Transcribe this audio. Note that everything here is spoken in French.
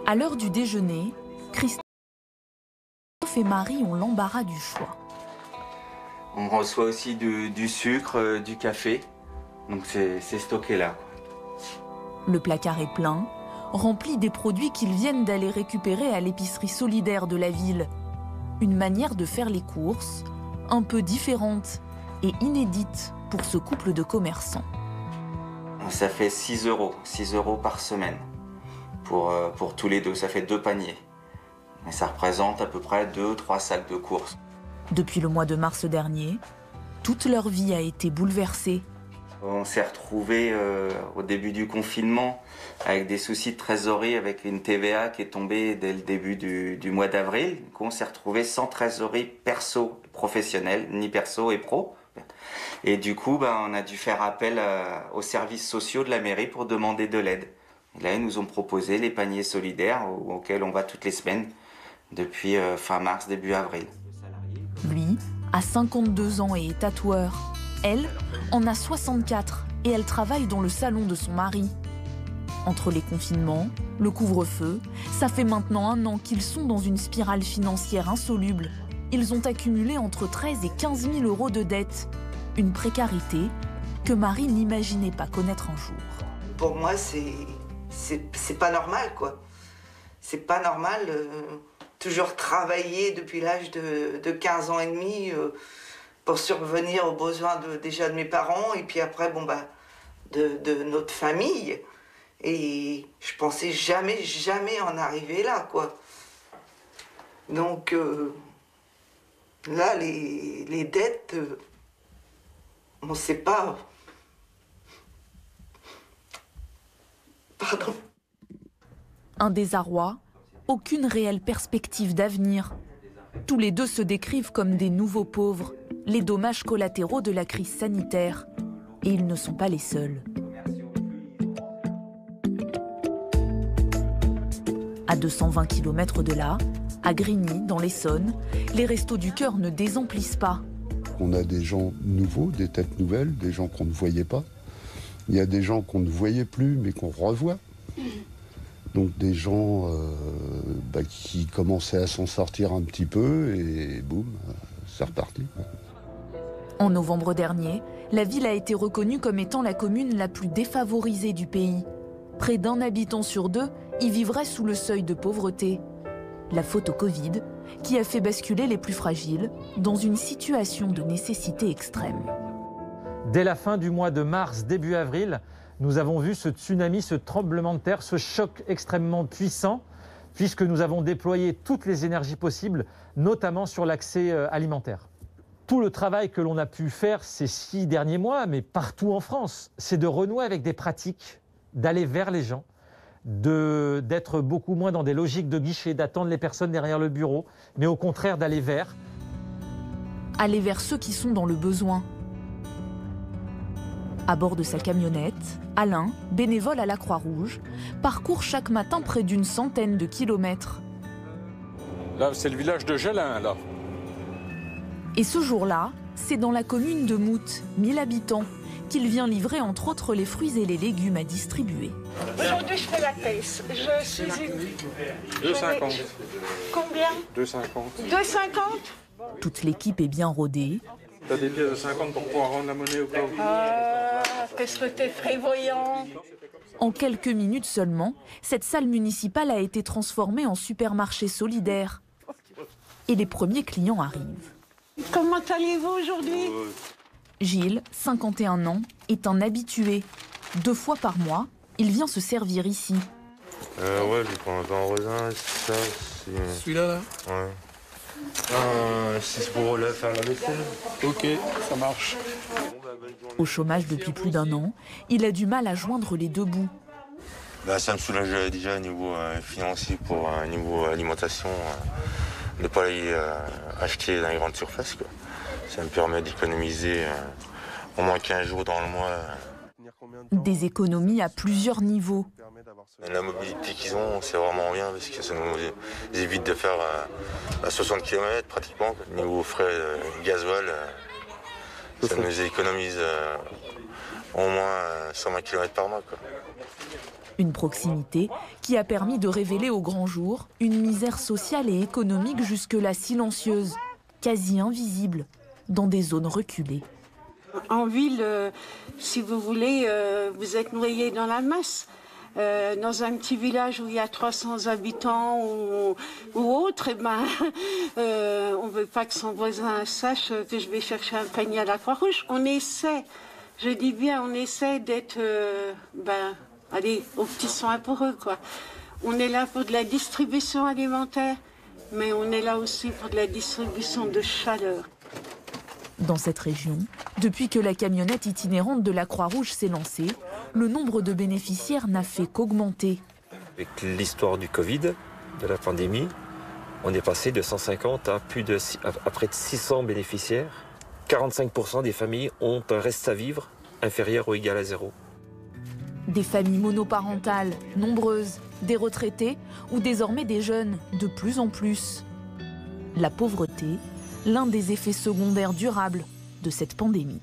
À l'heure du déjeuner, Christophe et Marie ont l'embarras du choix. On reçoit aussi du sucre, du café, donc c'est stocké là. Le placard est plein, rempli des produits qu'ils viennent d'aller récupérer à l'épicerie solidaire de la ville. Une manière de faire les courses, un peu différente et inédite pour ce couple de commerçants. Ça fait 6 euros par semaine pour tous les deux, ça fait 2 paniers. Et ça représente à peu près 2-3 sacs de courses. Depuis le mois de mars dernier, toute leur vie a été bouleversée. On s'est retrouvés au début du confinement avec des soucis de trésorerie, avec une TVA qui est tombée dès le début du mois d'avril. On s'est retrouvés sans trésorerie perso professionnelle, ni perso et pro. Et du coup, on a dû faire appel aux services sociaux de la mairie pour demander de l'aide. Et là, ils nous ont proposé les paniers solidaires auxquels on va toutes les semaines depuis fin mars, début avril. Lui a 52 ans et est tatoueur. Elle en a 64 et elle travaille dans le salon de son mari. Entre les confinements, le couvre-feu, ça fait maintenant 1 an qu'ils sont dans une spirale financière insoluble. Ils ont accumulé entre 13 et 15 000 euros de dettes. Une précarité que Marie n'imaginait pas connaître un jour. Pour moi, c'est pas normal, quoi. C'est pas normal. Toujours travailler depuis l'âge de 15 ans et demi pour survenir aux besoins déjà de mes parents et puis après, de notre famille. Et je pensais jamais en arriver là, quoi. Donc, là, les dettes, on ne sait pas. Pardon. Un désarroi, aucune réelle perspective d'avenir. Tous les deux se décrivent comme des nouveaux pauvres, les dommages collatéraux de la crise sanitaire. Et ils ne sont pas les seuls. À 220 km de là, à Grigny, dans l'Essonne, les Restos du Cœur ne désemplissent pas. On a des gens nouveaux, des têtes nouvelles, des gens qu'on ne voyait pas. Il y a des gens qu'on ne voyait plus, mais qu'on revoit. Donc des gens qui commençaient à s'en sortir un petit peu, et boum, c'est reparti. En novembre dernier, la ville a été reconnue comme étant la commune la plus défavorisée du pays. Près d'1 habitant sur 2 y vivrait sous le seuil de pauvreté. La faute au Covid, qui a fait basculer les plus fragiles dans une situation de nécessité extrême. Dès la fin du mois de mars, début avril, nous avons vu ce tsunami, ce tremblement de terre, ce choc extrêmement puissant, puisque nous avons déployé toutes les énergies possibles, notamment sur l'accès alimentaire. Tout le travail que l'on a pu faire ces 6 derniers mois, mais partout en France, c'est de renouer avec des pratiques, d'aller vers les gens, d'être beaucoup moins dans des logiques de guichet, d'attendre les personnes derrière le bureau, mais au contraire d'aller vers. Aller vers ceux qui sont dans le besoin. À bord de sa camionnette, Alain, bénévole à la Croix-Rouge, parcourt chaque matin près d'une centaine de kilomètres. Là, c'est le village de Gélin, là. Et ce jour-là, c'est dans la commune de Mout, 1000 habitants, qu'il vient livrer entre autres les fruits et les légumes à distribuer. Aujourd'hui, je fais la caisse. Je suis une... 2,50. Combien 2,50. 2,50. Toute l'équipe est bien rodée. T'as des pièces de 50 pour pouvoir rendre la monnaie ou pas? Qu'est-ce que t'es prévoyant. En quelques minutes seulement, cette salle municipale a été transformée en supermarché solidaire. Et les premiers clients arrivent. Comment allez-vous aujourd'hui? Gilles, 51 ans, est un habitué. 2 fois par mois, il vient se servir ici. Ouais, je prends un pain au raisin, ça, c'est... Celui-là, là? Ouais. C'est pour faire la vaisselle. Ok, ça marche. Au chômage depuis plus d'1 an, il a du mal à joindre les 2 bouts. Ça me soulage déjà au niveau financier pour niveau alimentation, de ne pas aller acheter dans les grandes surfaces, quoi. Ça me permet d'économiser au moins 15 jours dans le mois. Des économies à plusieurs niveaux. La mobilité qu'ils ont, c'est vraiment bien parce que ça nous évite de faire 60 km pratiquement. Niveau frais gasoil, ça nous économise au moins 120 km par mois, quoi. Une proximité qui a permis de révéler au grand jour une misère sociale et économique jusque-là silencieuse, quasi invisible, dans des zones reculées. En ville, si vous voulez, vous êtes noyé dans la masse. Dans un petit village où il y a 300 habitants ou autre, on ne veut pas que son voisin sache que je vais chercher un panier à la Croix-Rouge. On essaie, je dis bien, on essaie d'être allez, aux petits soins pour eux, quoi. On est là pour de la distribution alimentaire, mais on est là aussi pour de la distribution de chaleur. Dans cette région, depuis que la camionnette itinérante de la Croix-Rouge s'est lancée, le nombre de bénéficiaires n'a fait qu'augmenter. Avec l'histoire du Covid, de la pandémie, on est passé de 150 à près de 600 bénéficiaires. 45% des familles ont un reste à vivre inférieur ou égal à 0. Des familles monoparentales, nombreuses, des retraités ou désormais des jeunes, de plus en plus. La pauvreté, l'un des effets secondaires durables de cette pandémie.